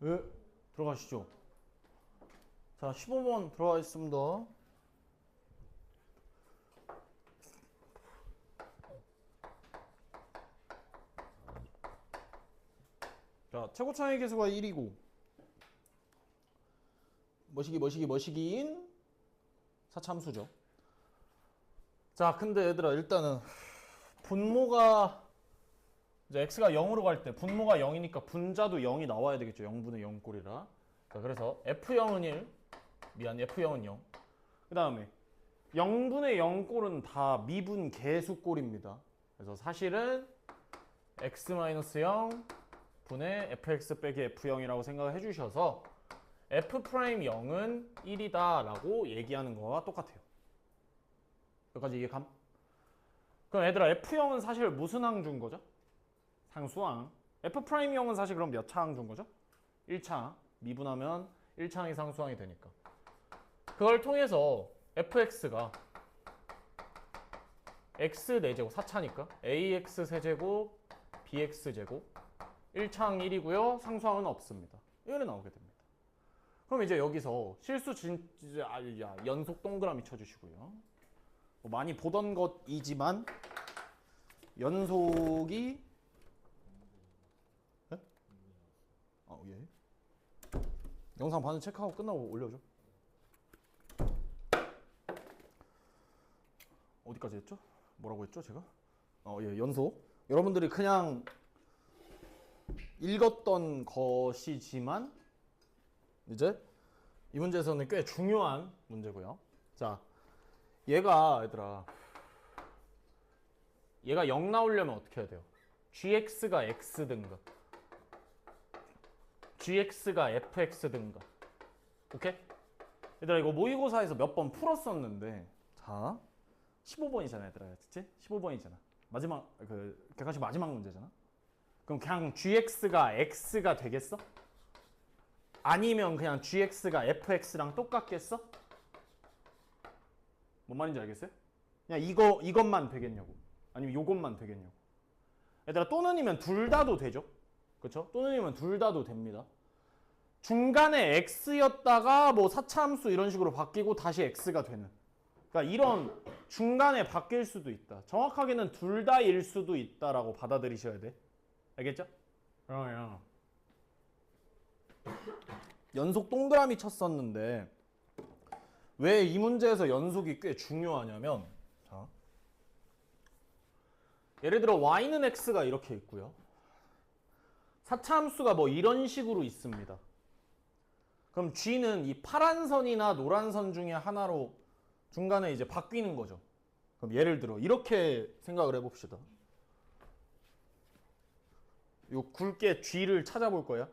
예, 들어가시죠. 자, 15번 들어가 있습니다. 자, 최고 차이 계수가 1이고 머시기인 사참수죠. 자, 근데 얘들아 일단은 분모가 이제 x가 0으로 갈 때 분모가 0이니까 분자도 0이 나와야 되겠죠. 0분의 0 꼴이라. 자, 그래서 f0은 1, f0은 0. 그 다음에 0분의 0 꼴은 다 미분 계수 꼴입니다. 그래서 사실은 x-0 분의 fx 빼기 f0이라고 생각을 해주셔서 f'0은 1이다 라고 얘기하는 거와 똑같아요. 여기까지 이해감? 그럼 얘들아 f0은 사실 무슨 항 준 거죠? 상수항. f'0은 사실 그럼 몇 차항 준 거죠? 1차항. 미분하면 1차항이 상수항이 되니까. 그걸 통해서 fx가 x 4제곱 4차니까 ax 세제곱 bx제곱 1차항 1이고요. 상수항은 없습니다. 이렇게 나오게 됩니다. 그럼 이제 여기서 실수 연속 동그라미 쳐주시고요. 뭐 많이 보던 것이지만 연속이 예? 예. 영상 반응 체크하고 끝나고 올려줘. 어디까지 했죠? 뭐라고 했죠 제가? 예, 연속. 여러분들이 그냥 읽었던 것이지만 이제 이 문제에서는 꽤 중요한 문제고요. 자, 얘가 얘들아 얘가 0 나오려면 어떻게 해야 돼요? gx가 x든가 gx가 fx든가. 오케이? 얘들아 이거 모의고사에서 몇 번 풀었었는데 자 15번이잖아 얘들아. 그치? 15번이잖아. 마지막 그 객관식 마지막 문제잖아. 그럼 그냥 gx가 x가 되겠어? 아니면 그냥 gx가 fx랑 똑같겠어? 뭔 말인지 알겠어요? 그냥 이것만 되겠냐고. 아니면 요것만 되겠냐고. 얘들아 또는이면 둘 다도 되죠? 그쵸? 또는이면 둘 다도 됩니다. 중간에 x였다가 뭐 사차함수 이런 식으로 바뀌고 다시 x가 되는. 그러니까 이런 중간에 바뀔 수도 있다. 정확하게는 둘 다일 수도 있다라고 받아들이셔야 돼. 알겠죠? 그러면 연속 동그라미 쳤었는데 왜 이 문제에서 연속이 꽤 중요하냐면 자, 예를 들어 y는 x가 이렇게 있고요. 사차함수가 뭐 이런 식으로 있습니다. 그럼 g는 이 파란 선이나 노란 선 중에 하나로 중간에 이제 바뀌는 거죠. 그럼 예를 들어 이렇게 생각을 해봅시다. 요 굵게 g를 찾아볼 거야.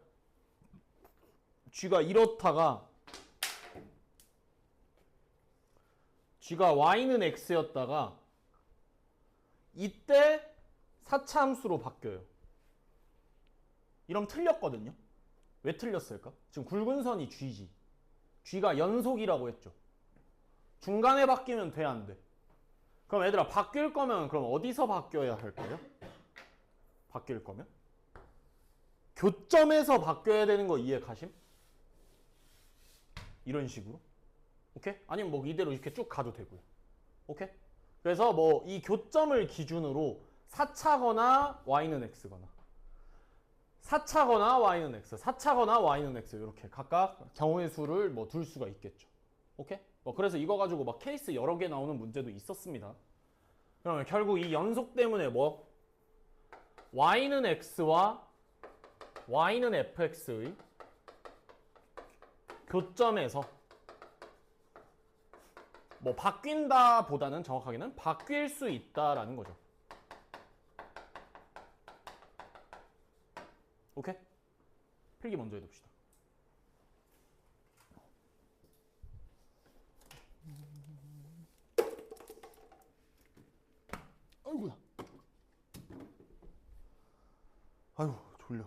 g가 이렇다가 g가 y는 x였다가 이때 사차함수로 바뀌어요. 이러면 틀렸거든요. 왜 틀렸을까? 지금 굵은 선이 g지. g가 연속이라고 했죠. 중간에 바뀌면 돼, 안 돼? 그럼 얘들아 바뀔 거면 그럼 어디서 바뀌어야 할까요? 바뀔 거면? 교점에서 바뀌어야 되는 거 이해 가심? 이런 식으로. 오케이? 아니면 뭐 이대로 이렇게 쭉 가도 되고요. 오케이? 그래서 뭐 이 교점을 기준으로 4차거나 y는 x거나 4차거나 y는 x, 4차거나 y는 x 이렇게 각각 경우의 수를 뭐 둘 수가 있겠죠. 오케이? 뭐 그래서 이거 가지고 막 케이스 여러 개 나오는 문제도 있었습니다. 그러면 결국 이 연속 때문에 뭐 y는 x와 y는 fx의 교점에서 뭐 바뀐다 보다는 정확하게는 바뀔 수 있다라는 거죠. 오케이? 필기 먼저 해둡시다. 아이고야. 아이고 졸려.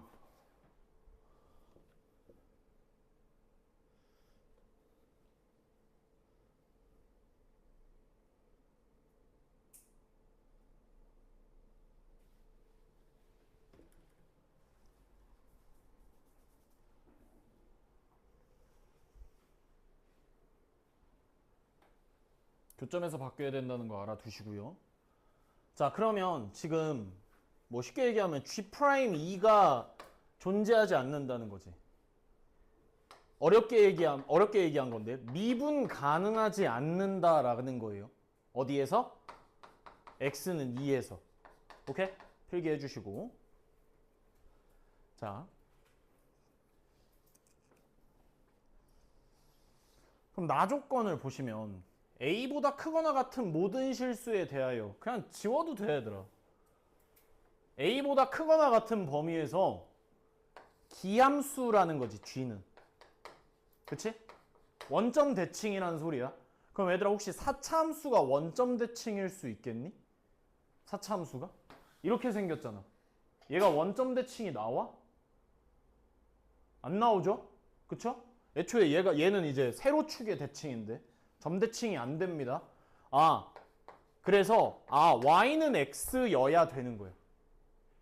교점에서 바뀌어야 된다는 거 알아두시고요. 자, 그러면 지금 뭐 쉽게 얘기하면 G'2가 존재하지 않는다는 거지. 어렵게 얘기한 건데 미분 가능하지 않는다라는 거예요. 어디에서? x는 2에서. 오케이? 필기해 주시고. 자, 그럼 나 조건을 보시면 a보다 크거나 같은 모든 실수에 대하여 그냥 지워도 돼, 얘들아. a보다 크거나 같은 범위에서 기함수라는 거지, g는. 그치? 원점 대칭이라는 소리야. 그럼 얘들아, 혹시 4차 함수가 원점 대칭일 수 있겠니? 4차 함수가? 이렇게 생겼잖아. 얘가 원점 대칭이 나와? 안 나오죠? 그쵸? 애초에 얘는 이제 세로축의 대칭인데 점 대칭이 안 됩니다. 그래서 y는 x여야 되는 거예요.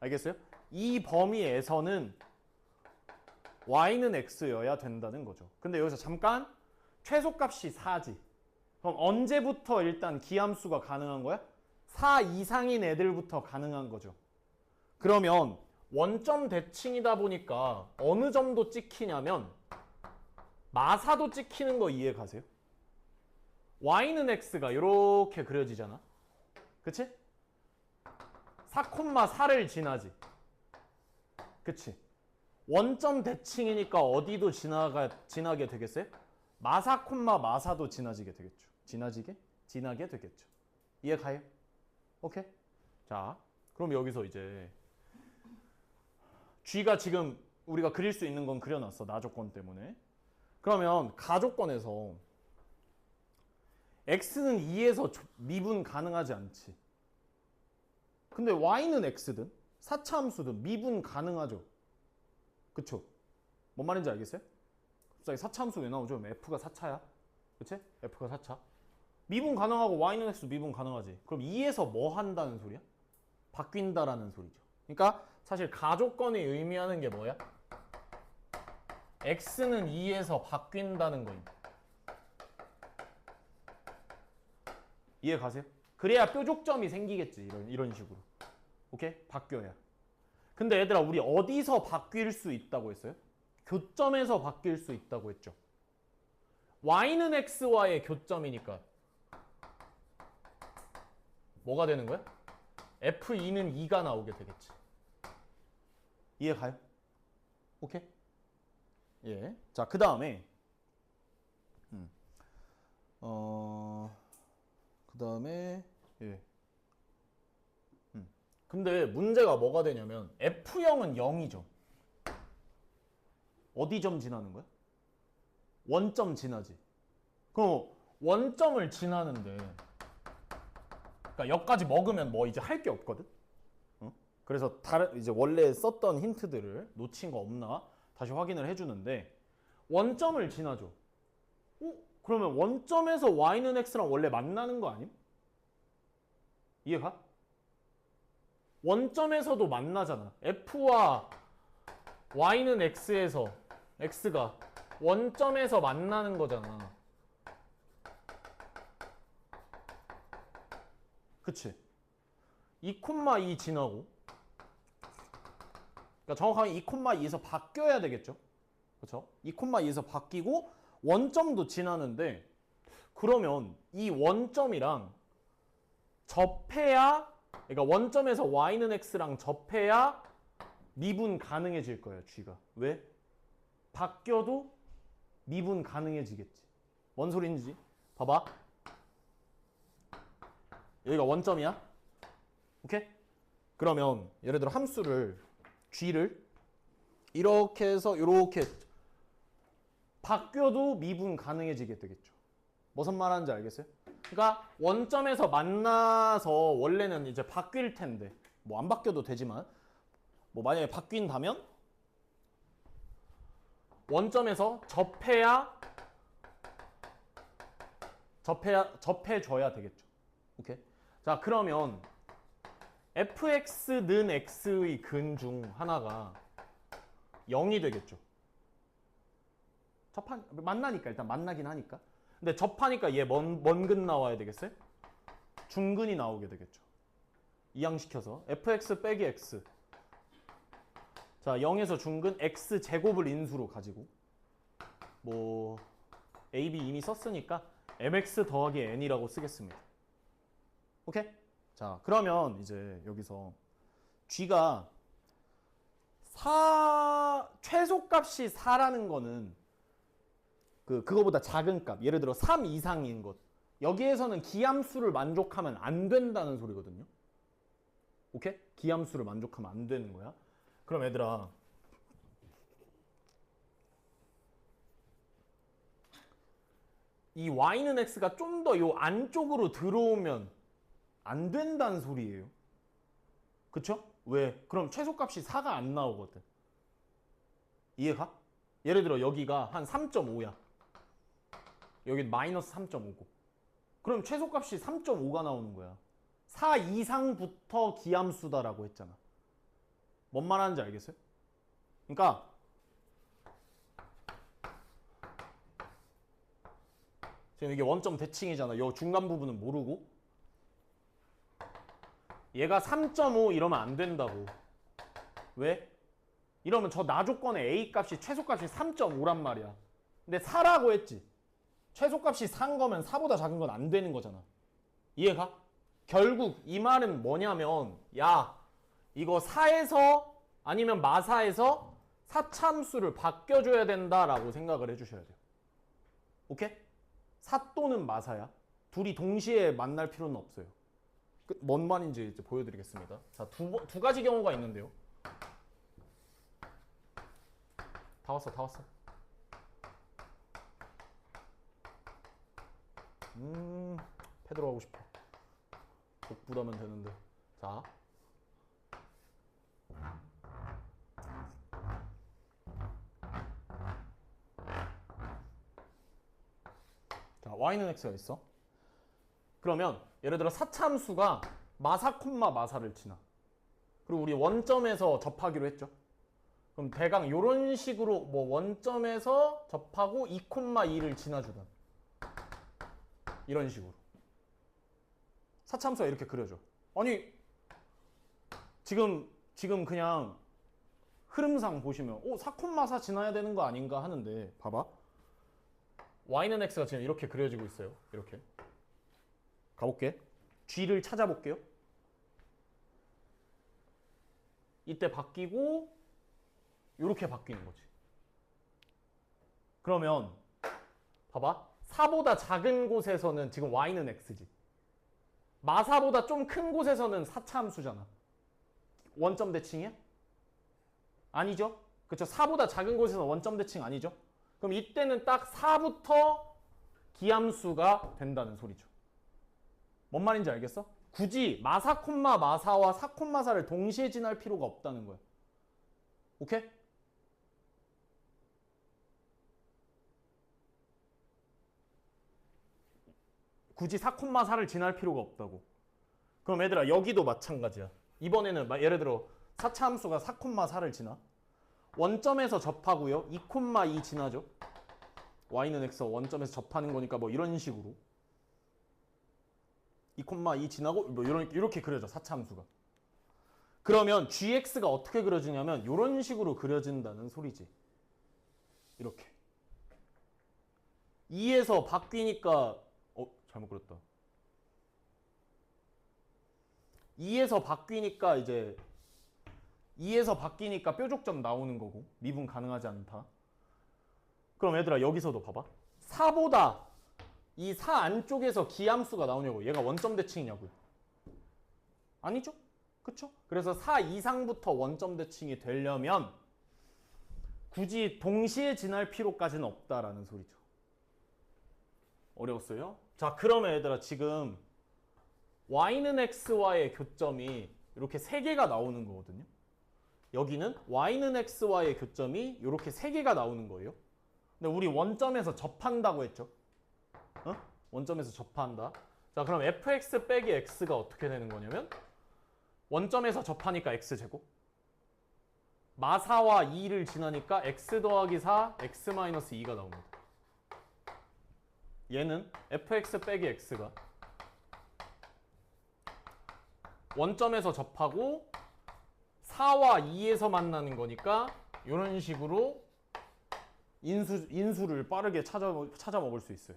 알겠어요? 이 범위에서는 y는 x여야 된다는 거죠. 근데 여기서 잠깐 최소값이 4지. 그럼 언제부터 일단 기함수가 가능한 거야? 4 이상인 애들부터 가능한 거죠. 그러면 원점 대칭이다 보니까 어느 점도 찍히냐면 마사도 찍히는 거 이해 가세요? y는 x가 이렇게 그려지잖아. 그치? 4,4를 지나지. 그치? 원점 대칭이니까 어디도 지나게 되겠어요? 마사, 마사도 지나게 되겠죠. 지나게 되겠죠. 이해 가요? 오케이? 자, 그럼 여기서 이제 G가 지금 우리가 그릴 수 있는 건 그려놨어. 나 조건 때문에. 그러면 가조건에서 x는 2에서 미분 가능하지 않지. 근데 y는 x든 4차 함수든 미분 가능하죠. 그쵸? 뭔 말인지 알겠어요? 갑자기 4차 함수 왜 나오죠? f가 4차야. 그치? f가 4차. 미분 가능하고 y는 x 미분 가능하지. 그럼 2에서 뭐 한다는 소리야? 바뀐다라는 소리죠. 그러니까 사실 가조건이 의미하는 게 뭐야? x는 2에서 바뀐다는 거입니다. 이해 가세요? 그래야 뾰족점이 생기겠지. 이런 식으로. 오케이? 바뀌어야. 근데 얘들아, 우리 어디서 바뀔 수 있다고 했어요? 교점에서 바뀔 수 있다고 했죠. y는 x와의 교점이니까 뭐가 되는 거야? f2는 2가 나오게 되겠지. 이해 가요? 오케이? 예. 자, 그 다음에 그 다음에 예. 근데 문제가 뭐가 되냐면 F형은 0이죠. 어디 점 지나는 거야? 원점 지나지. 그럼 원점을 지나는데 그러니까 여기까지 먹으면 뭐 이제 할 게 없거든? 그래서 이제 원래 썼던 힌트들을 놓친 거 없나 다시 확인을 해주는데 원점을 지나죠. 그러면 원점에서 y는 x랑 원래 만나는 거 아님? 이해가? 원점에서도 만나잖아. f와 y는 x에서 x가 원점에서 만나는 거잖아. 그치? 2,2 지나고 그러니까 정확하게 2,2에서 바뀌어야 되겠죠? 그렇죠? 2,2에서 바뀌고 원점도 지나는데 그러면 이 원점이랑 접해야 그러니까 원점에서 y는 x랑 접해야 미분 가능해질 거예요. G가. 왜? 바뀌어도 미분 가능해지겠지. 뭔 소린지 봐봐. 여기가 원점이야. 오케이? 그러면 예를 들어 함수를 G를 이렇게 해서 이렇게 바뀌어도 미분 가능해지게 되겠죠. 무슨 말하는지 알겠어요? 그러니까 원점에서 만나서 원래는 이제 바뀔 텐데 뭐 안 바뀌어도 되지만 뭐 만약에 바뀐다면 원점에서 접해줘야 되겠죠. 오케이? 자, 그러면 fx는 x의 근 중 하나가 0이 되겠죠. 만나니까 일단 만나긴 하니까. 근데 접하니까 얘 먼 근 나와야 되겠어요? 중근이 나오게 되겠죠. 이항시켜서 fx 빼기 x. 자, 0에서 중근 x 제곱을 인수로 가지고 뭐 a, b 이미 썼으니까 mx 더하기 n이라고 쓰겠습니다. 오케이? 자, 그러면 이제 여기서 g가 최소값이 4라는 거는 그거보다 작은 값, 예를 들어 3 이상인 것. 여기에서는 기함수를 만족하면 안 된다는 소리거든요. 오케이? 기함수를 만족하면 안 되는 거야. 그럼 얘들아, 이 y는 x가 좀 더 요 안쪽으로 들어오면 안 된다는 소리예요. 그쵸? 왜? 그럼 최소값이 4가 안 나오거든. 이해가? 예를 들어 여기가 한 3.5야. 여기 마이너스 3.5고. 그럼 최소값이 3.5가 나오는 거야. 4 이상부터 기함수다라고 했잖아. 뭔 말하는지 알겠어요? 그러니까 지금 이게 원점 대칭이잖아. 요 중간 부분은 모르고 얘가 3.5 이러면 안 된다고. 왜? 이러면 저 나조건의 A 값이 최소값이 3.5란 말이야. 근데 4라고 했지. 최소값이 4인 거면 4보다 작은 건 안 되는 거잖아. 이해가? 결국 이 말은 뭐냐면, 야, 이거 4에서 아니면 마사에서 사참수를 바뀌어줘야 된다라고 생각을 해주셔야 돼요. 오케이? 사 또는 마사야. 둘이 동시에 만날 필요는 없어요. 뭔 말인지 이제 보여드리겠습니다. 자, 두 가지 경우가 있는데요. 다 왔어. 패드로 하고 싶어. 복부하면 되는데. 자. 자, y는 x가 있어. 그러면 예를 들어 사참수가 마사 콤마 마사를 지나. 그리고 우리 원점에서 접하기로 했죠. 그럼 대강 이런 식으로 뭐 원점에서 접하고 2,2를 지나주던 이런 식으로 사참수가 이렇게 그려져. 아니 지금 그냥 흐름상 보시면 4,4 지나야 되는 거 아닌가 하는데 봐봐. y는 x가 지금 이렇게 그려지고 있어요. 이렇게 가볼게. g를 찾아볼게요. 이때 바뀌고 이렇게 바뀌는 거지. 그러면 봐봐. 4보다 작은 곳에서는 지금 y는 x지. 마사보다 좀 큰 곳에서는 사차함수잖아. 원점 대칭이야? 아니죠? 그쵸? 4보다 작은 곳에서는 원점 대칭 아니죠? 그럼 이때는 딱 4부터 기함수가 된다는 소리죠. 뭔 말인지 알겠어? 굳이 마사 콤마 마사와 사 콤마 사를 동시에 지날 필요가 없다는 거야. 오케이? 굳이 4,4를 지날 필요가 없다고. 그럼 얘들아 여기도 마찬가지야. 이번에는 예를 들어 사차함수가 4,4를 지나. 원점에서 접하고요. 2,2 지나죠. y는 x 원점에서 접하는 거니까 뭐 이런 식으로 2,2 지나고 뭐 이렇게 그려져. 사차함수가. 그러면 gx가 어떻게 그려지냐면 이런 식으로 그려진다는 소리지. 이렇게 2에서 바뀌니까 잘못 그렸다. 2에서 바뀌니까 이제 2에서 바뀌니까 뾰족점 나오는 거고 미분 가능하지 않다. 그럼 얘들아 여기서도 봐봐. 4보다 이 4 안쪽에서 기함수가 나오냐고. 얘가 원점 대칭이냐고요. 아니죠? 그쵸? 그래서 4 이상부터 원점 대칭이 되려면 굳이 동시에 지날 필요까지는 없다라는 소리죠. 어려웠어요? 자, 그러면 얘들아 지금 y는 x와의 교점이 이렇게 3개가 나오는 거거든요. 여기는 y는 x와의 교점이 이렇게 3개가 나오는 거예요. 근데 우리 원점에서 접한다고 했죠. 원점에서 접한다. 자, 그럼 fx 빼기 x가 어떻게 되는 거냐면 원점에서 접하니까 x제곱, 마사와 2를 지나니까 x 더하기 4, x 마이너스 2가 나옵니다. 얘는 fx 빼기 x가 원점에서 접하고 4와 2에서 만나는 거니까 이런 식으로 인수를 빠르게 찾아 먹을 수 있어요.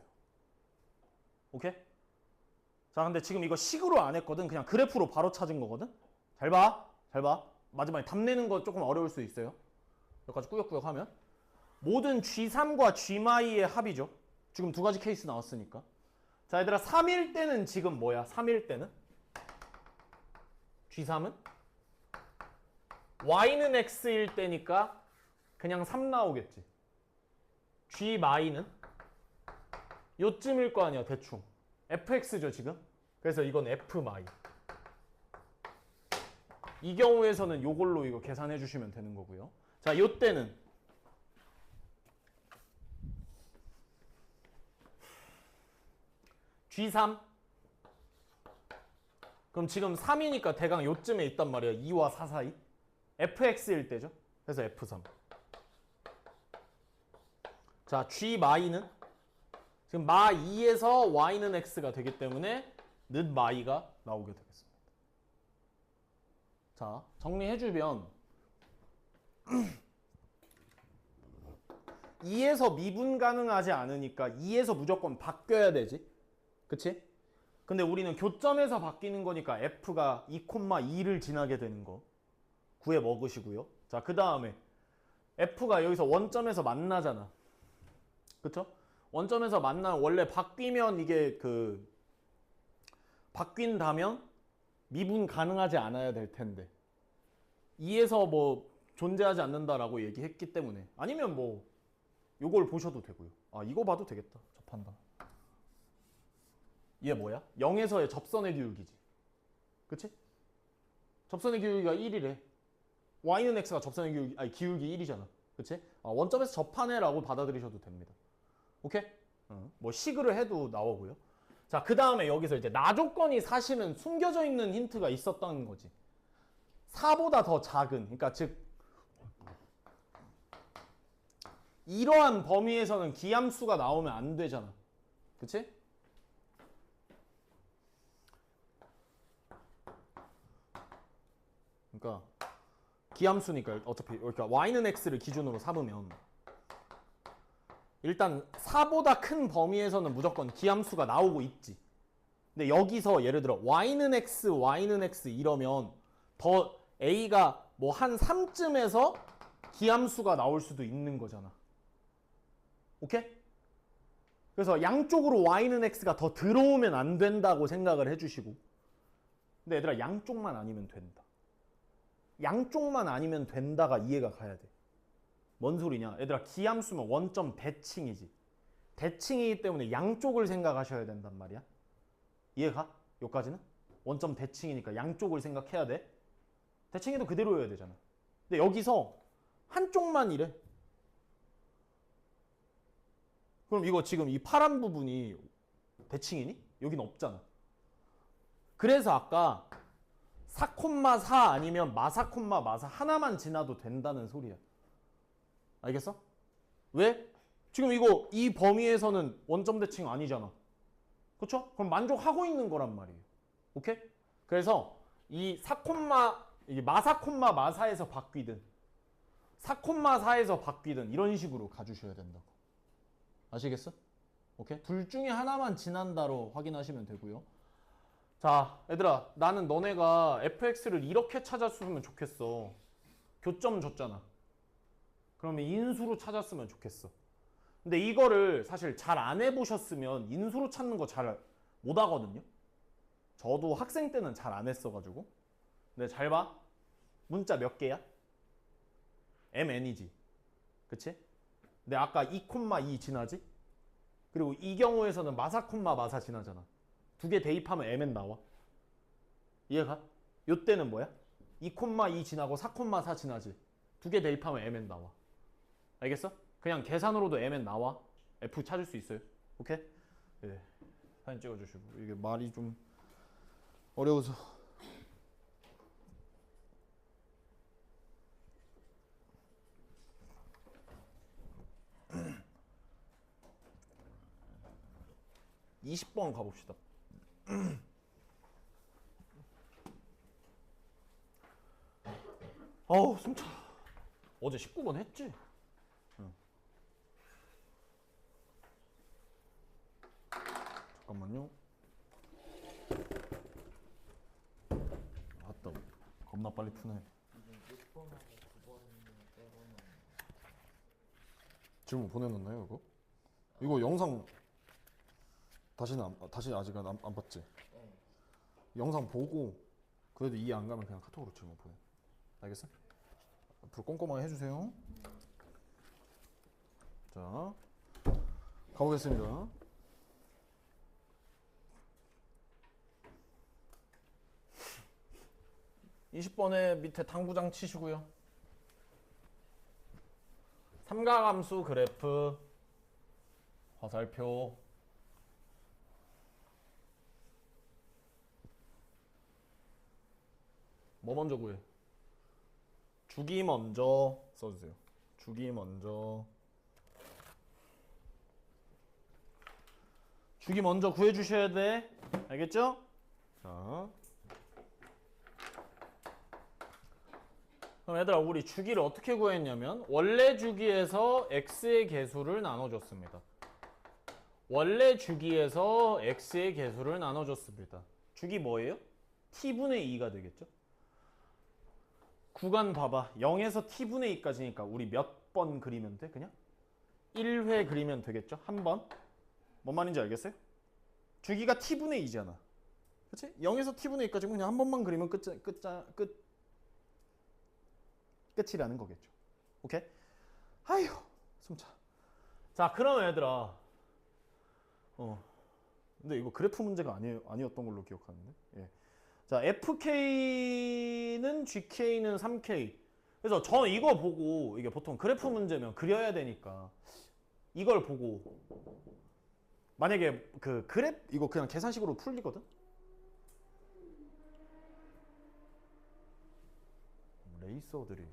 오케이? 자, 근데 지금 이거 식으로 안 했거든. 그냥 그래프로 바로 찾은 거거든. 잘 봐. 잘 봐. 마지막에 답 내는 거 조금 어려울 수 있어요. 여기까지 꾸역꾸역 하면 모든 G3과 G마이의 합이죠. 지금 두 가지 케이스 나왔으니까. 자, 얘들아 3일 때는 지금 뭐야? 3일 때는 G3은 Y는 X일 때니까 그냥 3 나오겠지. G마이는 요쯤일 거 아니야, 대충. fx죠, 지금. 그래서 이건 f마이. 이 경우에서는 요걸로 이거 계산해 주시면 되는 거고요. 자, 요때는 G3. 그럼 지금 3이니까 대강 요쯤에 있단 말이야. 2와 4 사이. fx일 때죠. 그래서 f3. 자, G마이는 지금 마 2에서 y는 x가 되기 때문에 늦 마이가 나오게 되겠습니다. 자, 정리해주면 2에서 미분 가능하지 않으니까 2에서 무조건 바뀌어야 되지. 그치? 근데 우리는 교점에서 바뀌는 거니까 f가 2,2를 지나게 되는 거 구해 먹으시고요. 자, 그 다음에 f가 여기서 원점에서 만나잖아. 그쵸? 원점에서 만나 원래 바뀌면 이게 바뀐다면 미분 가능하지 않아야 될 텐데 2에서 뭐 존재하지 않는다라고 얘기했기 때문에 아니면 뭐 요걸 보셔도 되고요. 아, 이거 봐도 되겠다. 접한다. 얘 뭐야? 0에서의 접선의 기울기지. 그치? 접선의 기울기가 1이래. y는 x가 접선의 기울기, 아니 기울기 1이잖아. 그치? 아, 원점에서 접하네라고 받아들이셔도 됩니다. 오케이? 뭐 식으로 해도 나오고요. 자, 그 다음에 여기서 이제 나 조건이 사실은 숨겨져 있는 힌트가 있었던 거지. 4보다 더 작은, 그러니까 즉 이러한 범위에서는 기함수가 나오면 안 되잖아. 그치? 그러니까 기함수니까 어차피 그러니까 y는 x를 기준으로 삼으면 일단 4보다 큰 범위에서는 무조건 기함수가 나오고 있지. 근데 여기서 예를 들어 y는 x 이러면 더 a가 뭐 한 3쯤에서 기함수가 나올 수도 있는 거잖아. 오케이? 그래서 양쪽으로 y는 x가 더 들어오면 안 된다고 생각을 해주시고 근데 얘들아 양쪽만 아니면 된다. 양쪽만 아니면 된다가 이해가 가야 돼. 뭔 소리냐? 얘들아 기함수면 원점 대칭이지. 대칭이기 때문에 양쪽을 생각하셔야 된단 말이야. 이해가? 여기까지는? 원점 대칭이니까 양쪽을 생각해야 돼. 대칭해도 그대로여야 되잖아. 근데 여기서 한쪽만 이래. 그럼 이거 지금 이 파란 부분이 대칭이니? 여긴 없잖아. 그래서 아까 4,4 아니면 마사, 마사 하나만 지나도 된다는 소리야. 알겠어? 왜? 지금 이거 이 범위에서는 원점 대칭 아니잖아. 그쵸? 그럼 만족하고 있는 거란 말이에요. 오케이? 그래서 이 4, 이 마사, 마사에서 바뀌든 4, 4에서 바뀌든 이런 식으로 가주셔야 된다고. 아시겠어? 오케이? 둘 중에 하나만 지난다로 확인하시면 되고요. 자, 얘들아, 나는 너네가 fx를 이렇게 찾았으면 좋겠어. 교점 줬잖아. 그러면 인수로 찾았으면 좋겠어. 근데 이거를 사실 잘 안 해보셨으면 인수로 찾는 거 잘 못 하거든요. 저도 학생 때는 잘 안 했어가지고. 근데 잘 봐. 문자 몇 개야? mn이지. 그치? 근데 아까 2,2 지나지? 그리고 이 경우에서는 마사, 마사 지나잖아. 두 개 대입하면 mn 나와. 이해가? 요때는 뭐야? 2,2 지나고 4, 4 지나지. 두 개 대입하면 mn 나와. 알겠어? 그냥 계산으로도 mn 나와. f 찾을 수 있어요. 오케이? 네. 사진 찍어주시고. 이게 말이 좀 어려워서. 20번 가봅시다. 어우 숨차. 어제 19번 했지? 응. 잠깐만요. 아따 겁나 빨리 푸네. 질문 보내놨나요 이거? 이거 영상 다시 아직 안 봤지? 네. 영상 보고 그래도 이해 안 가면 그냥 카톡으로 질문 보내. 알겠어? 앞으로 꼼꼼하게 해주세요. 자, 가보겠습니다. (20번에) 밑에 당구장 치시고요. 삼각함수 그래프 화살표 뭐 먼저 구해? 주기 먼저 써주세요. 주기 먼저. 주기 먼저 구해주셔야 돼. 알겠죠? 자. 그럼 얘들아 우리 주기를 어떻게 구했냐면 원래 주기에서 x의 개수를 나눠줬습니다. 원래 주기에서 x의 개수를 나눠줬습니다. 주기 뭐예요? t분의 2가 되겠죠? 구간 봐봐. 0에서 t분의 2까지니까 우리 몇 번 그리면 돼? 그냥? 1회 그리면 되겠죠? 한 번? 뭔 말인지 알겠어요? 주기가 t분의 2잖아. 그치? 0에서 t분의 2까지 그냥 한 번만 그리면 끝이라는 거겠죠. 오케이? 아휴 숨차. 자 그러면 얘들아 근데 이거 그래프 문제가 아니었던 걸로 기억하는데. 예. 자 FK는 GK는 3K. 그래서 저는 이거 보고 이게 보통 그래프 문제면 그려야 되니까 이걸 보고 만약에 그 그래프 이거 그냥 계산식으로 풀리거든. 레이서들이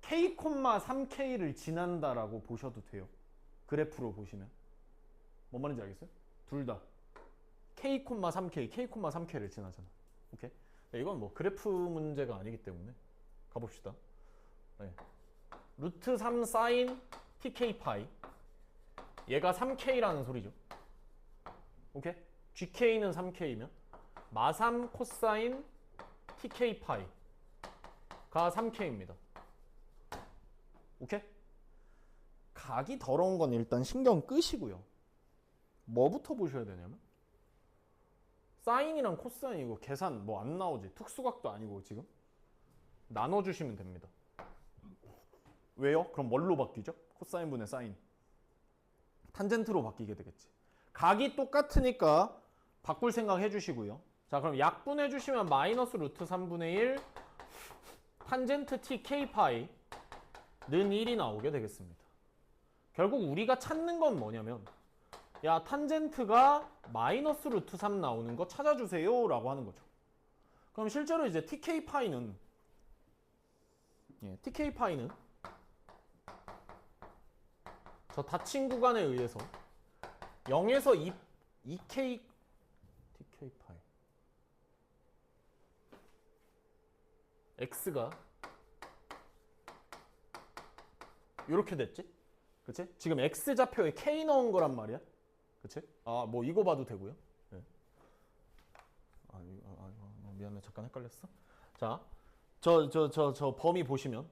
K, 3K를 지난다라고 보셔도 돼요. 그래프로 보시면 뭔 말인지 알겠어요? 둘 다 K, 3K, K, 3K를 지나잖아. 오케이? 이건 뭐 그래프 문제가 아니기 때문에 가봅시다. 네. 루트 3 사인 TK 파이 얘가 3K라는 소리죠. 오케이? GK는 3K면 마3 코사인 TK 파이가 3K입니다. 오케이? 각이 더러운 건 일단 신경 끄시고요. 뭐부터 보셔야 되냐면 사인이랑 코사인 이거 계산 뭐 안 나오지. 특수각도 아니고 지금 나눠주시면 됩니다. 왜요? 그럼 뭘로 바뀌죠? 코사인분의 사인. 탄젠트로 바뀌게 되겠지. 각이 똑같으니까 바꿀 생각 해주시고요. 자 그럼 약분해주시면 마이너스 루트 3분의 1 탄젠트 TK 파이는 1이 나오게 되겠습니다. 결국 우리가 찾는 건 뭐냐면 야 탄젠트가 마이너스 루트 3 나오는 거 찾아주세요 라고 하는 거죠. 그럼 실제로 이제 TK 파이는 저 닫힌 구간에 의해서 0에서 2K TK 파이 X가 이렇게 됐지? 그치? 지금 X 좌표에 K 넣은 거란 말이야. 그치? 아, 뭐 이거 봐도 되고요. 네. 미안해. 잠깐 헷갈렸어. 자, 저 범위 보시면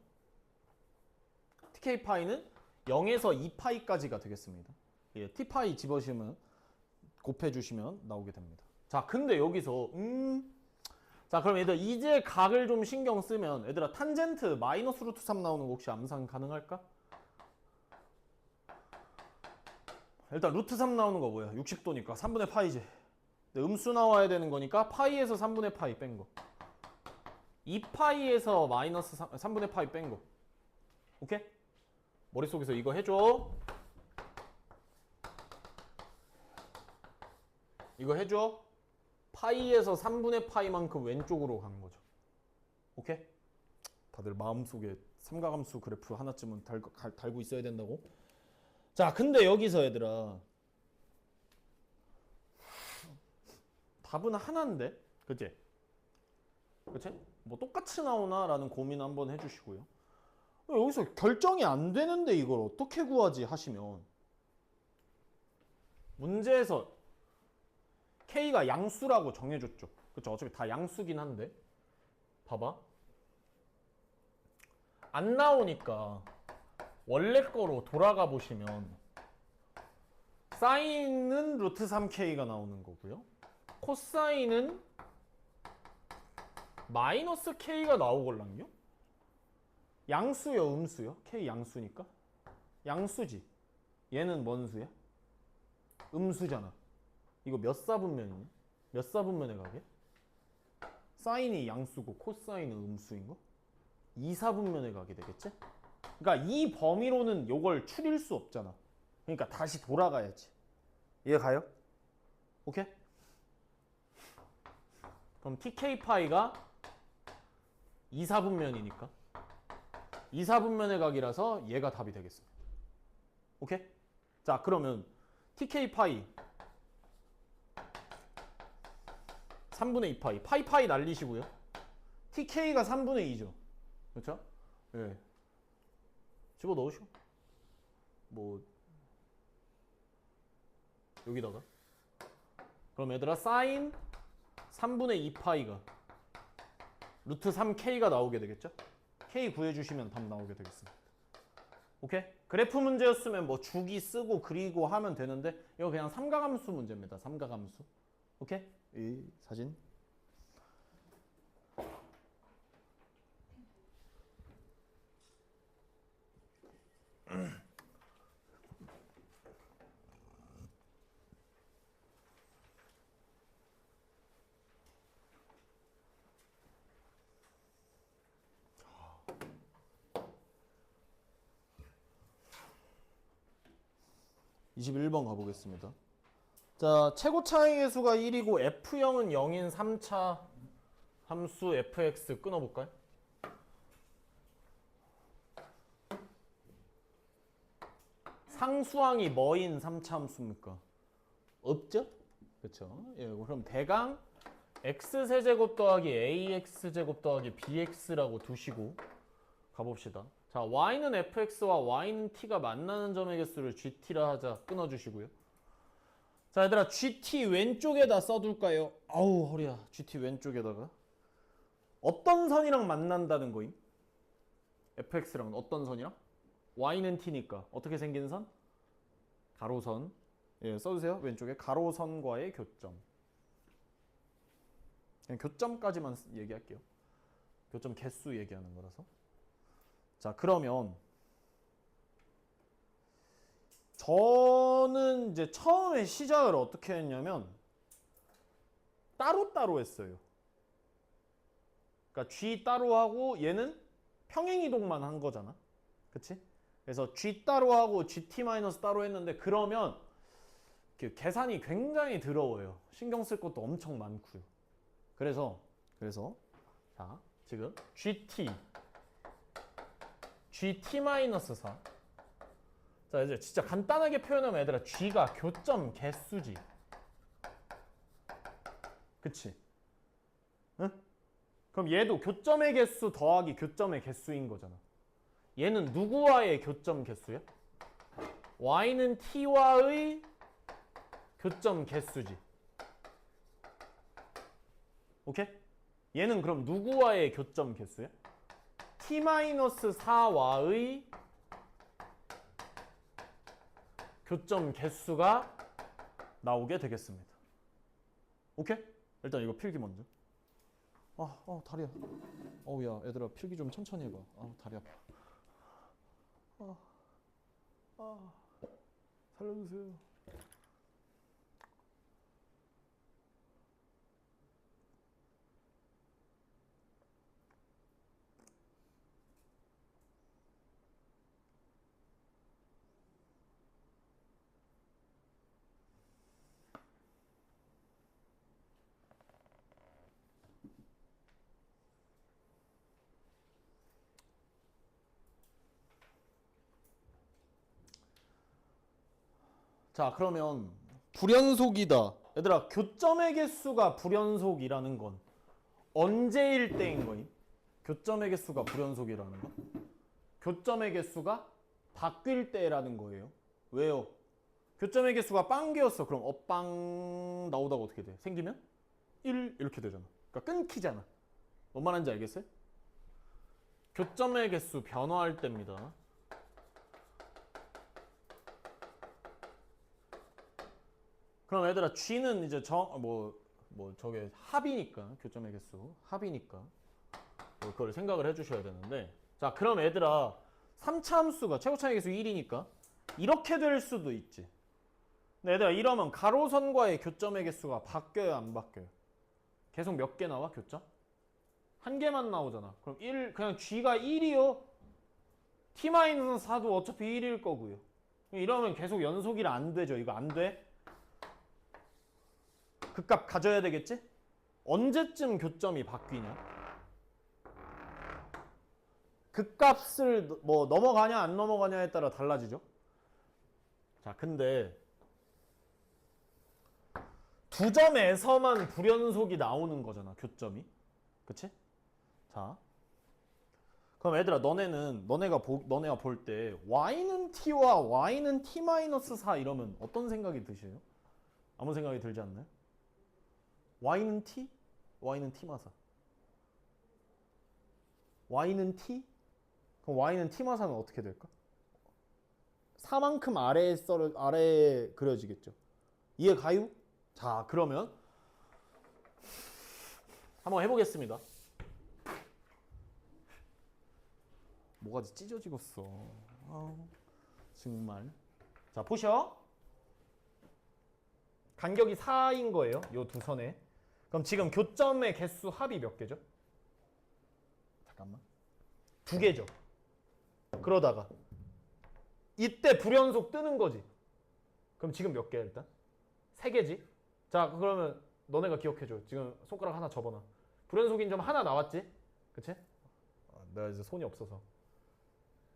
TK 파이는 0에서 2파이까지가 되겠습니다. 예, T파이 집어주시면 곱해주시면 나오게 됩니다. 자, 근데 여기서 자, 그럼 얘들 이제 각을 좀 신경 쓰면 얘들아 탄젠트 마이너스 루트 3 나오는 거 혹시 암산 가능할까? 일단 루트 3 나오는 거 뭐야? 60도니까 3분의 파이지. 근데 음수 나와야 되는 거니까 파이에서 3분의 파이 뺀 거. 2파이에서 마이너스 3분의 파이 뺀 거. 오케이? 머릿속에서 이거 해줘. 이거 해줘. 파이에서 3분의 파이만큼 왼쪽으로 가는 거죠. 오케이? 다들 마음속에 삼각함수 그래프 하나쯤은 달고 있어야 된다고? 자, 근데 여기서 얘들아 답은 하나인데, 그치? 그치? 뭐 똑같이 나오나라는 고민 한번 해주시고요. 여기서 결정이 안 되는데 이걸 어떻게 구하지 하시면 문제에서 K가 양수라고 정해줬죠. 그쵸? 어차피 다 양수긴 한데 봐봐. 안 나오니까 원래 거로 돌아가 보시면 사인은 루트 3K가 나오는 거고요. 코사인은 마이너스 K가 나오걸랑요? 양수요, 음수요? K 양수니까? 양수지. 얘는 뭔 수야? 음수잖아. 이거 몇 사분면이냐? 몇 사분면에 가게? 사인이 양수고 코사인은 음수인 거? 2사분면에 가게 되겠지? 그러니까 이 범위로는 요걸 추릴 수 없잖아. 그러니까 다시 돌아가야지. 이해 가요? 오케이? 그럼 TK파이가 2사분면이니까 2사분면의 각이라서 얘가 답이 되겠습니다. 오케이? 자, 그러면 TK파이 3분의 2파이 파이파이 날리시고요. TK가 3분의 2죠. 그렇죠? 예. 집어넣으시오. 뭐 여기다가 그럼 얘들아 사인 3분의 2파이가 루트 3K가 나오게 되겠죠? K 구해주시면 답 나오게 되겠습니다. 오케이? 그래프 문제였으면 뭐 주기 쓰고 그리고 하면 되는데 이거 그냥 삼각함수 문제입니다. 삼각함수. 오케이? 이 사진. (21번) 가보겠습니다. 자, 최고 차이의 수가 1이고 F형은 0인 3차 함수 fx 끊어볼까요? 상수항이 뭐인 3차 함수입니까? 없죠? 그렇죠? 예, 그럼 대강 x세제곱 더하기 ax제곱 더하기 bx라고 두시고 가봅시다. 자, y는 fx와 y는 t가 만나는 점의 개수를 gt라 하자. 끊어주시고요. 자, 얘들아 gt 왼쪽에다 써둘까요? 아우 허리야. gt 왼쪽에다가 어떤 선이랑 만난다는 거임? fx랑은 어떤 선이랑? y는 t니까 어떻게 생긴 선? 가로선. 예, 써주세요. 왼쪽에 가로선과의 교점. 그냥 교점까지만 얘기할게요. 교점 개수 얘기하는 거라서. 자, 그러면 저는 이제 처음에 시작을 어떻게 했냐면 따로따로 했어요. 그러니까 G 따로 하고 얘는 평행이동만 한 거잖아. 그치? 그래서 G 따로 하고 GT 마이너스 따로 했는데 그러면 계산이 굉장히 더러워요. 신경 쓸 것도 엄청 많고요. 그래서 자, 지금 GT 마이너스 4. 자, 이제 진짜 간단하게 표현하면 얘들아 G가 교점 개수지. 그치? 응? 그럼 얘도 교점의 개수 더하기 교점의 개수인 거잖아. 얘는 누구와의 교점 개수야? y는 t와의 교점 개수지. 오케이? 얘는 그럼 누구와의 교점 개수야? t-4와의 교점 개수가 나오게 되겠습니다. 오케이? 일단 이거 필기 먼저. 다리야. 어우야, 얘들아 필기 좀 천천히 해봐. 다리 아파. 살려주세요. 자, 그러면 불연속이다. 얘들아, 교점의 개수가 불연속이라는 건 언제일 때인 거임? 교점의 개수가 불연속이라는 건? 교점의 개수가 바뀔 때라는 거예요. 왜요? 교점의 개수가 빵개였어. 그럼 빵 나오다가 어떻게 돼? 생기면 1 이렇게 되잖아. 그러니까 끊기잖아. 뭔 말인지 알겠어요? 교점의 개수 변화할 때입니다. 그럼 얘들아 G는 이제 저게 합이니까 교점의 개수 합이니까 뭐 그걸 생각을 해주셔야 되는데 자 그럼 얘들아 3차 함수가 최고차의 개수 1이니까 이렇게 될 수도 있지. 근데 얘들아 이러면 가로선과의 교점의 개수가 바뀌어요 안 바뀌어요? 계속 몇 개 나와 교점? 한 개만 나오잖아. 그럼 1 그냥 G가 1이요. T-4도 어차피 1일 거고요. 이러면 계속 연속이라 안 되죠. 이거 안 돼. 그 값 가져야 되겠지? 언제쯤 교점이 바뀌냐? 그 값을 뭐 넘어가냐 안 넘어가냐에 따라 달라지죠. 자 근데 두 점에서만 불연속이 나오는 거잖아 교점이. 그치? 자 그럼 얘들아 너네가 볼 때 y는 t와 y는 t-4 이러면 어떤 생각이 드세요? 아무 생각이 들지 않나요? y는 t, y는 t-4 y는 t? 그럼 y는 t-4는 어떻게 될까? 4만큼 아래에 그려지겠죠. 이해 가요? 자 그러면 한번 해보겠습니다. 뭐가 찢어지겠어. 정말. 자 보셔. 간격이 4인 거예요. 요 두 선에. 그럼 지금 교점의 개수 합이 몇 개죠? 잠깐만. 2개죠. 그러다가 이때 불연속 뜨는 거지. 그럼 지금 몇 개야 일단? 3개지. 자 그러면 너네가 기억해줘. 지금 손가락 하나 접어놔. 불연속인 점 하나 나왔지? 그치? 내가 이제 손이 없어서.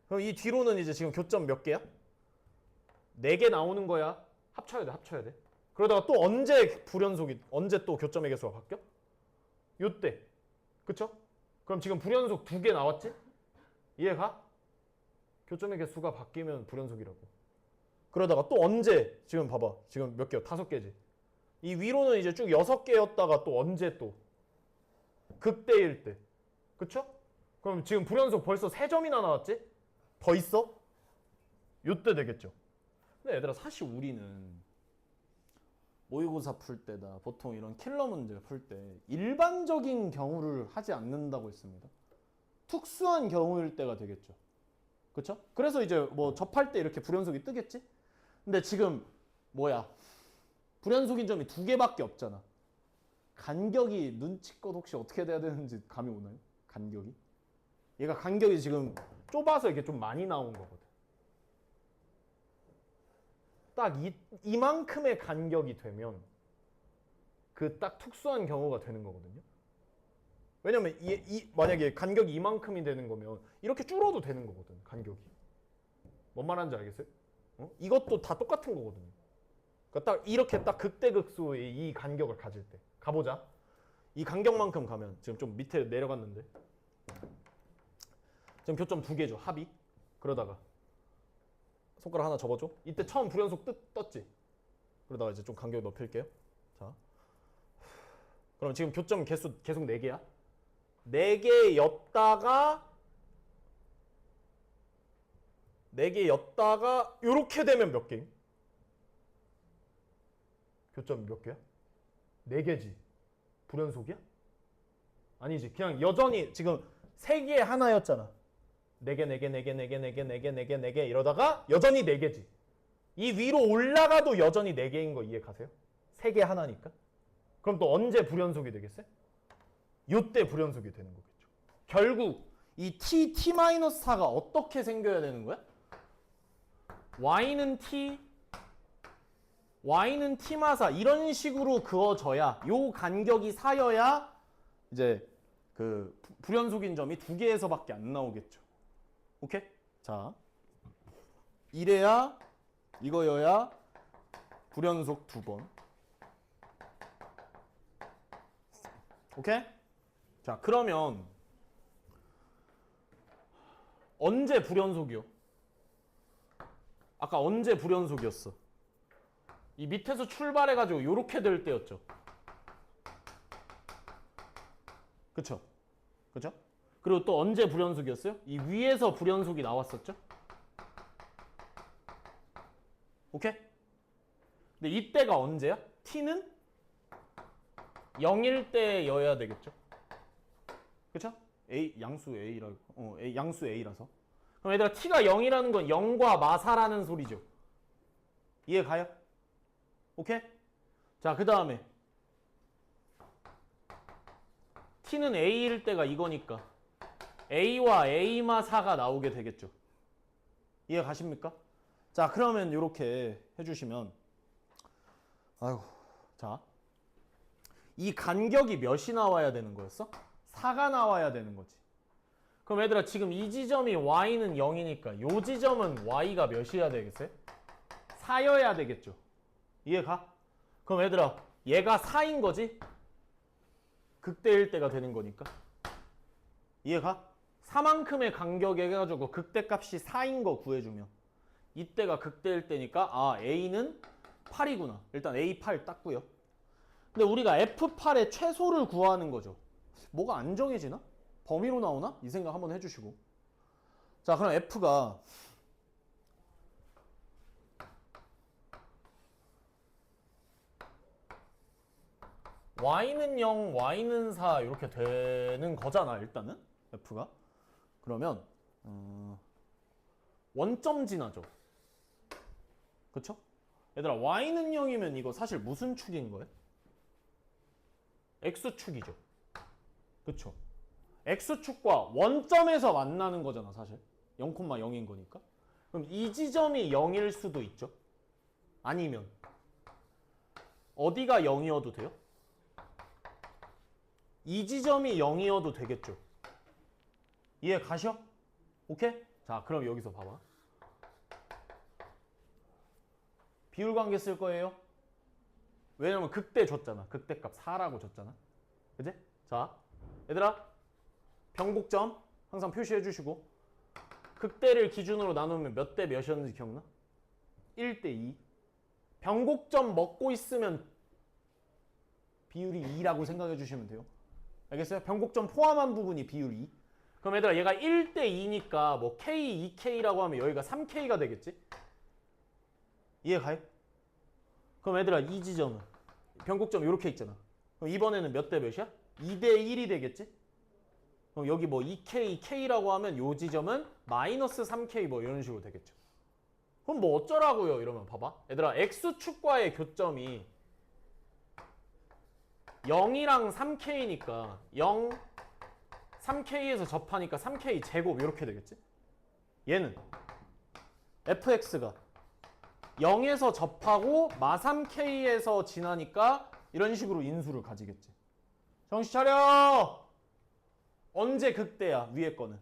그럼 이 뒤로는 이제 지금 교점 몇 개야? 4개 나오는 거야. 합쳐야 돼. 그러다가 또 언제 또 교점의 개수가 바뀌어? 요때. 그쵸? 그럼 지금 불연속 2개 나왔지? 이해가? 교점의 개수가 바뀌면 불연속이라고. 그러다가 또 언제? 지금 봐봐. 지금 몇 개야? 5개지. 이 위로는 이제 쭉 6개였다가 또 언제 또? 극대일 때. 그쵸? 그럼 지금 불연속 벌써 3점이나 나왔지? 더 있어? 요때 되겠죠. 근데 얘들아 사실 우리는 모의고사 풀 때다 보통 이런 킬러 문제 풀 때 일반적인 경우를 하지 않는다고 했습니다. 특수한 경우일 때가 되겠죠. 그쵸? 그래서 이제 뭐 접할 때 이렇게 불연속이 뜨겠지? 근데 지금 불연속인 점이 2개밖에 없잖아. 간격이 눈치껏 혹시 어떻게 돼야 되는지 감이 오나요? 간격이? 얘가 간격이 지금 좁아서 이게 좀 많이 나온 거거든. 딱 이만큼의 간격이 되면 그 딱 특수한 경우가 되는 거거든요. 왜냐면 만약에 간격이 이만큼이 되는 거면 이렇게 줄어도 되는 거거든. 간격이. 뭔 말하는지 알겠어요? 이것도 다 똑같은 거거든요. 그러니까 딱 이렇게 딱 극대극소의 이 간격을 가질 때 가보자. 이 간격만큼 가면 지금 좀 밑에 내려갔는데 지금 교점 2개죠. 합이. 그러다가 손가락 하나 접어줘. 이때 처음 불연속 떴지. 그러다가 이제 좀 간격을 높일게요. 자, 그럼 지금 교점 개수 계속 4개야. 4개였다가 이렇게 되면 몇 개임? 교점 몇 개야? 4개지. 불연속이야? 아니지. 그냥 여전히 지금 3개 하나였잖아. 4개 이러다가 여전히 4개지. 이 위로 올라가도 여전히 4개인 거 이해 가세요? 3개 하나니까. 그럼 또 언제 불연속이 되겠어요? 요때 불연속이 되는 거겠죠. 결국 이 t-4가 어떻게 생겨야 되는 거야? y는 t-4 이런 식으로 그어져야 요 간격이 4여야 이제 그 불연속인 점이 2개에서밖에 안 나오겠죠. 오케이? 자, 이거여야 불연속 2번. 오케이? 자, 그러면 언제 불연속이요? 아까 언제 불연속이었어? 이 밑에서 출발해가지고 요렇게 될 때였죠. 그쵸? 그쵸? 그리고 또 언제 불연속이었어요? 이 위에서 불연속이 나왔었죠? 오케이? 근데 이때가 언제야? t는 0일 때여야 되겠죠? 그쵸? A, 양수 A라고. 양수 A라서. 그럼 얘들아 t가 0이라는 건 0과 마사라는 소리죠. 이해 가요? 오케이? 자, 그 다음에 t는 A일 때가 이거니까 A와 A마사가 나오게 되겠죠. 이해 가십니까? 자, 그러면 이렇게 해주시면 아이고, 자, 이 간격이 몇이 나와야 되는 거였어? 4가 나와야 되는 거지. 그럼 얘들아 지금 이 지점이 y는 0이니까 이 지점은 y가 몇이어야 되겠어요? 4여야 되겠죠. 이해가? 그럼 얘들아 얘가 4인 거지? 극대일 때가 되는 거니까. 이해가? 4만큼의 간격 해가지고 극대값이 4인 거 구해주면 이때가 극대일 때니까 아 A는 8이구나. 일단 A8 땄고요. 근데 우리가 F8의 최소를 구하는 거죠. 뭐가 안 정해지나? 범위로 나오나? 이 생각 한번 해주시고. 자, 그럼 F가 Y는 0, Y는 4 이렇게 되는 거잖아, 일단은. F가. 그러면 원점 지나죠. 그쵸? 얘들아 Y는 0이면 이거 사실 무슨 축인 거예요? X축이죠. 그쵸? X축과 원점에서 만나는 거잖아, 사실. 0,0인 거니까. 그럼 이 지점이 0일 수도 있죠. 아니면 어디가 0이어도 돼요? 이 지점이 0이어도 되겠죠. 이해 가셔? 오케이? 자, 그럼 여기서 봐봐. 비율 관계 쓸 거예요. 왜냐면 극대 줬잖아. 극대값 4라고 줬잖아. 그치? 자, 얘들아 변곡점 항상 표시해 주시고 극대를 기준으로 나누면 몇 대 몇이었는지 기억나? 1대 2. 변곡점 먹고 있으면 비율이 2라고 생각해 주시면 돼요. 알겠어요? 변곡점 포함한 부분이 비율 2. 그럼 얘들아 얘가 1대 2니까 뭐 K, 2K라고 하면 여기가 3K가 되겠지? 이해 가요? 그럼 얘들아 이 지점은 변곡점 이렇게 있잖아. 그럼 이번에는 몇 대 몇이야? 2대 1이 되겠지? 그럼 여기 뭐 2K, K라고 하면 요 지점은 마이너스 3K 뭐 이런 식으로 되겠죠. 그럼 뭐 어쩌라고요? 이러면 봐봐. 얘들아 X축과의 교점이 0이랑 3K니까 0, 3K에서 접하니까 3K 제곱 이렇게 되겠지? 얘는 fx가 0에서 접하고 마3K에서 지나니까 이런 식으로 인수를 가지겠지. 정신 차려! 언제 극대야? 위에 거는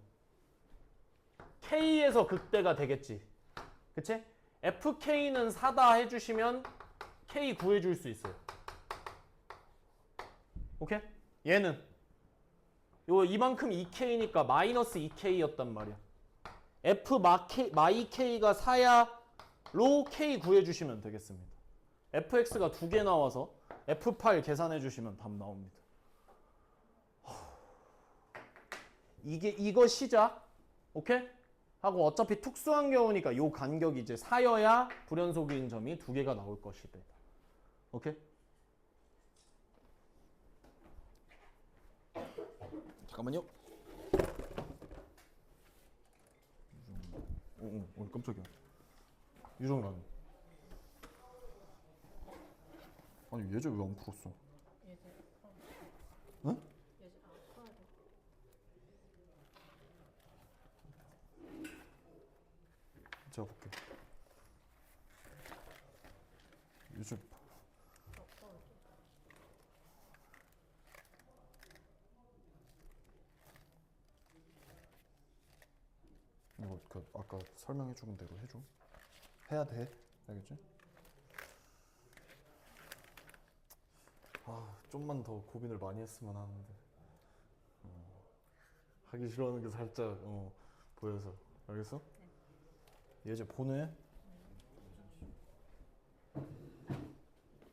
K에서 극대가 되겠지. 그치? FK는 4다 해주시면 K 구해줄 수 있어요. 오케이? 얘는 요 이만큼 2K니까 마이너스 2K였단 말이야. F 마이 K가 4야 로 K 구해주시면 되겠습니다. FX가 2개 나와서 F8 계산해주시면 답 나옵니다. 이거 시작. 오케이? 하고 어차피 특수한 경우니까 요 간격이 이제 4여야 불연속인 점이 2개가 나올 것이다. 오케이? 잠깐만요. 깜짝이야. 유정란. 아니 예제 왜 안 풀었어? 응? 제가 볼게. 예제 이거 그 아까 설명해 준 대로 해줘. 해야 돼. 알겠지? 아, 좀만 더 고민을 많이 했으면 하는데 하기 싫어하는 게 살짝 보여서. 알겠어? 얘 이제 보내.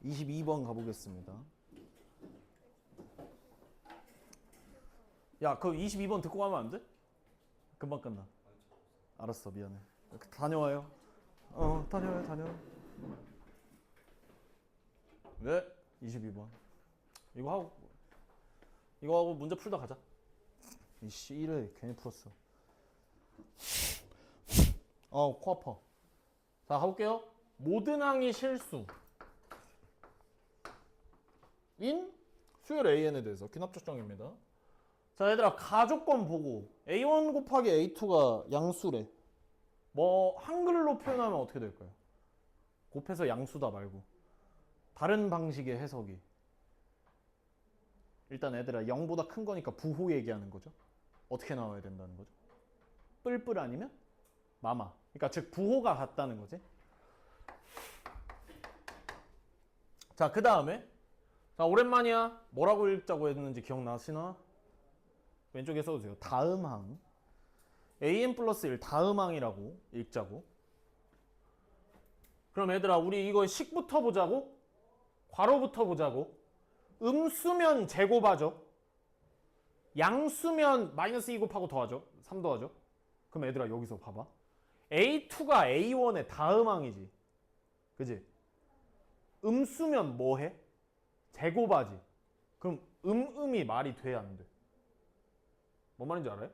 22번 가보겠습니다. 야, 그 22번 듣고 가면 안 돼? 금방 끝나. 알았어, 미안해. 다녀와요. 다녀와요. 네, 22번. 이거 하고 문제 풀다 가자. 이씨, 1회 괜히 풀었어. 코 아파. 자, 가볼게요. 모든 항이 실수 인 수열 AN에 대해서 귀납적 정의입니다. 자, 얘들아, 가조건 보고 A1 곱하기 A2가 양수래. 뭐 한글로 표현하면 어떻게 될까요? 곱해서 양수다 말고 다른 방식의 해석이. 일단 애들아, 0보다 큰 거니까 부호 얘기하는 거죠. 어떻게 나와야 된다는 거죠? 뿔뿔 아니면 마마. 그러니까 즉 부호가 같다는 거지. 자, 그 다음에 자, 오랜만이야. 뭐라고 읽자고 했는지 기억나시나? 왼쪽에 써주세요. 다음항. an 플러스 1 다음항이라고 읽자고. 그럼 얘들아, 우리 이거 식부터 보자고. 괄호부터 보자고. 음수면 제곱하죠. 양수면 마이너스 2 곱하고 더하죠. 3 더하죠. 그럼 얘들아, 여기서 봐봐. A2가 A1의 다음항이지. 그지? 음수면 뭐해? 제곱하지. 그럼 음이 말이 돼, 안 돼? 뭔 말인지 알아요?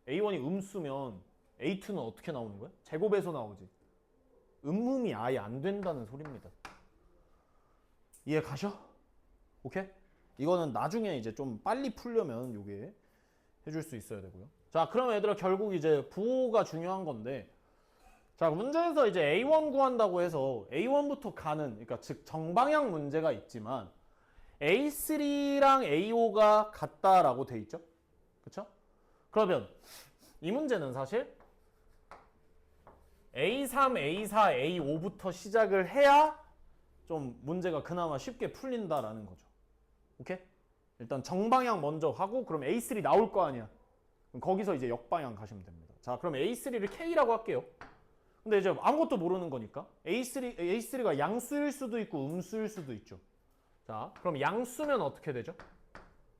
A1이 음수면 A2는 어떻게 나오는 거야? 제곱해서 나오지. 음이 아예 안 된다는 소리입니다. 이해 가셔? 오케이? 이거는 나중에 이제 좀 빨리 풀려면 요게 해줄 수 있어야 되고요. 자, 그러면 얘들아, 결국 이제 부호가 중요한 건데, 자, 문제에서 이제 A1 구한다고 해서 A1부터 가는, 그러니까 즉 정방향 문제가 있지만 A3랑 A5가 같다라고 돼 있죠? 그쵸? 그러면 이 문제는 사실 A3, A4, A5부터 시작을 해야 좀 문제가 그나마 쉽게 풀린다라는 거죠. 오케이? 일단 정방향 먼저 하고 그럼 A3 나올 거 아니야. 그럼 거기서 이제 역방향 가시면 됩니다. 자, 그럼 A3를 K라고 할게요. 근데 이제 아무것도 모르는 거니까 A3가 양수일 수도 있고 음수일 수도 있죠. 자, 그럼 양수면 어떻게 되죠?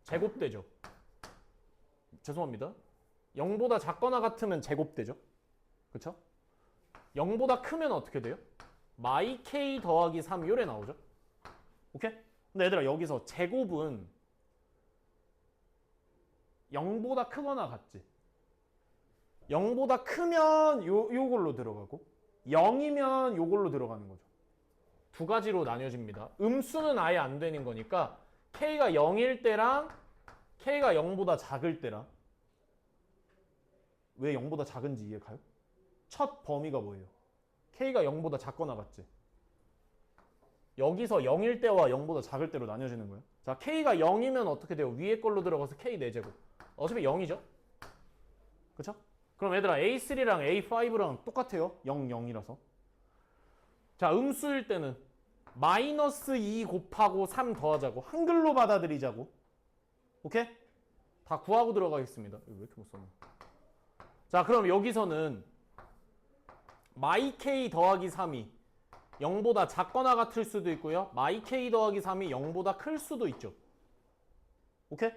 제곱되죠. 죄송합니다. 0보다 작거나 같으면 제곱되죠. 그쵸? 0보다 크면 어떻게 돼요? 마이 K 더하기 3 요래 나오죠. 오케이? 근데 얘들아, 여기서 제곱은 0보다 크거나 같지. 0보다 크면 요걸로 들어가고 0이면 요걸로 들어가는 거죠. 두 가지로 나뉘어집니다. 음수는 아예 안 되는 거니까 K가 0일 때랑 K가 0보다 작을 때랑. 왜 0보다 작은지 이해 가요? 첫 범위가 뭐예요? K가 0보다 작거나 같지. 여기서 0일 때와 0보다 작을 때로 나뉘어지는 거예요. 자, K가 0이면 어떻게 돼요? 위에 걸로 들어가서 K 4제곱. 어차피 0이죠? 그쵸? 그럼 얘들아, A3랑 A5랑 똑같아요. 0, 0이라서. 자, 음수일 때는 마이너스 2 곱하고 3 더하자고. 한글로 받아들이자고. 오케이? 다 구하고 들어가겠습니다. 왜 이렇게 못 썼나? 자, 그럼 여기서는 마이 K 더하기 3이 0보다 작거나 같을 수도 있고요. 마이 K 더하기 3이 0보다 클 수도 있죠. 오케이?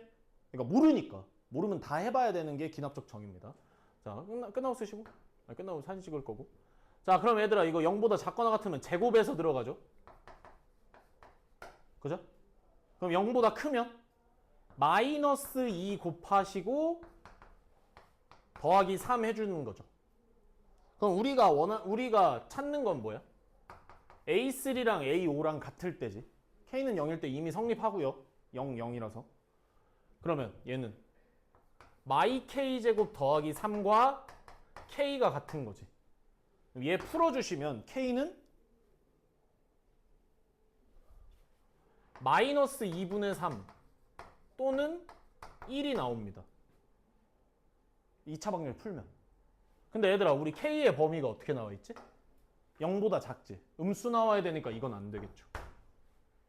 그러니까 모르니까. 모르면 다 해봐야 되는 게 기납적 정의입니다. 자, 끝나고 쓰시고. 끝나고 사진 찍을 거고. 자, 그럼 얘들아, 이거 0보다 작거나 같으면 제곱해서 들어가죠. 그죠? 그럼 0보다 크면 마이너스 2 곱하시고 더하기 3 해주는 거죠. 그럼 우리가 찾는 건 뭐야? A3랑 A5랑 같을 때지. K는 0일 때 이미 성립하고요. 0, 0이라서. 그러면 얘는 마이 K제곱 더하기 3과 K가 같은 거지. 얘 풀어주시면 K는 마이너스 2분의 3 또는 1이 나옵니다. 2차 방정을 풀면. 근데 얘들아, 우리 K의 범위가 어떻게 나와 있지? 0보다 작지. 음수 나와야 되니까 이건 안 되겠죠.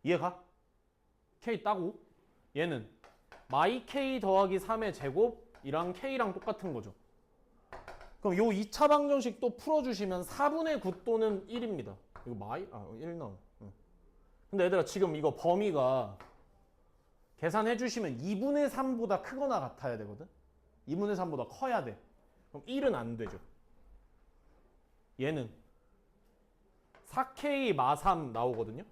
이해가? k 따고 얘는 마이 k 더하기 3의 제곱이랑 k랑 똑같은 거죠. 그럼 요 2차 방정식 또 풀어주시면 4분의 9 또는 1입니다. 이거 1 나와. 근데 얘들아 지금 이거 범위가 계산해 주시면 2분의 3보다 크거나 같아야 되거든. 2분의 3보다 커야 돼. 그럼 1은 안 되죠. 얘는 4k 마 3 나오거든요.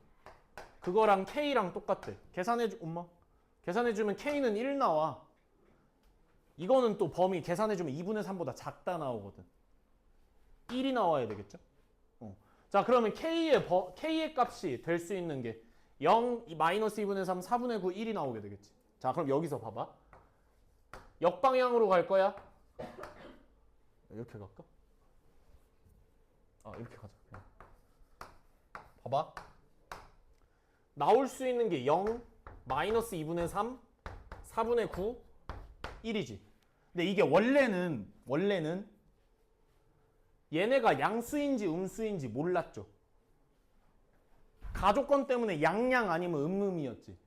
그거랑 k랑 똑같대. 계산해주면 k는 1 나와. 이거는 또 범위 계산해주면 2분의 3보다 작다 나오거든. 1이 나와야 되겠죠? 자, 그러면 k의 값이 될 수 있는 게 0, 마이너스 2분의 3, 4분의 9, 1이 나오게 되겠지. 자, 그럼 여기서 봐봐. 역방향으로 갈 거야? 이렇게 갈까? 이렇게 가자. 그냥. 봐봐. 나올 수 있는 게 0, 마이너스 2분의 3, 4분의 9, 1이지. 근데 이게 원래는 얘네가 양수인지 음수인지 몰랐죠. 가족권 때문에 양양 아니면 음음이었지.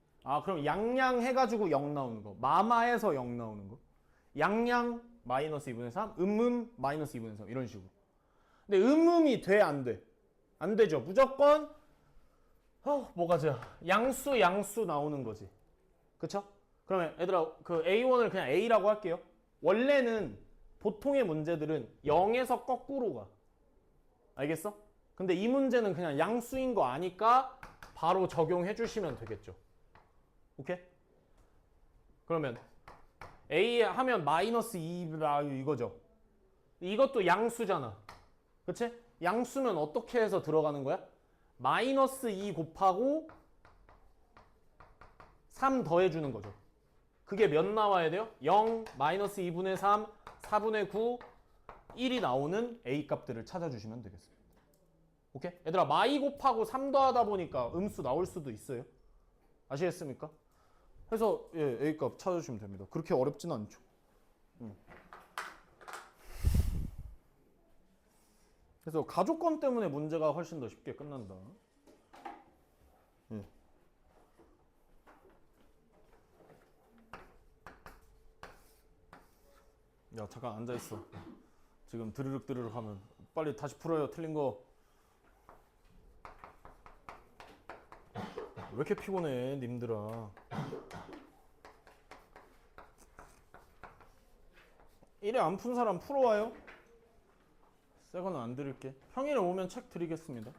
그럼 양양 해가지고 0 나오는 거. 마마에서 0 나오는 거. 양양 마이너스 2분의 3, 음음 마이너스 2분의 3 이런 식으로. 근데 음음이 돼? 안 돼? 안 되죠. 무조건 뭐가 양수 나오는 거지. 그쵸? 그러면 얘들아 그 A1을 그냥 A라고 할게요. 원래는 보통의 문제들은 0에서 거꾸로 가. 알겠어? 근데 이 문제는 그냥 양수인 거 아니까 바로 적용해 주시면 되겠죠. 오케이? 그러면 A 하면 마이너스 2 이거죠. 이것도 양수잖아. 그치? 양수면 어떻게 해서 들어가는 거야? 마이너스 2 곱하고 3 더해주는 거죠. 그게 몇 나와야 돼요? 0, 마이너스 2분의 3, 4분의 9, 1이 나오는 A 값들을 찾아주시면 되겠습니다. 오케이? 얘들아 마이 곱하고 3 더하다 보니까 음수 나올 수도 있어요. 아시겠습니까? 그래서 A 값 찾아주시면 됩니다. 그렇게 어렵진 않죠. 그래서 가족권 때문에 문제가 훨씬 더 쉽게 끝난다. 야 잠깐 앉아있어. 지금 드르륵 하면 빨리 다시 풀어요. 틀린 거. 왜 이렇게 피곤해 님들아. 1회 안 푼 사람 풀어와요. 새 거는 안 드릴게. 평일에 오면 책 드리겠습니다.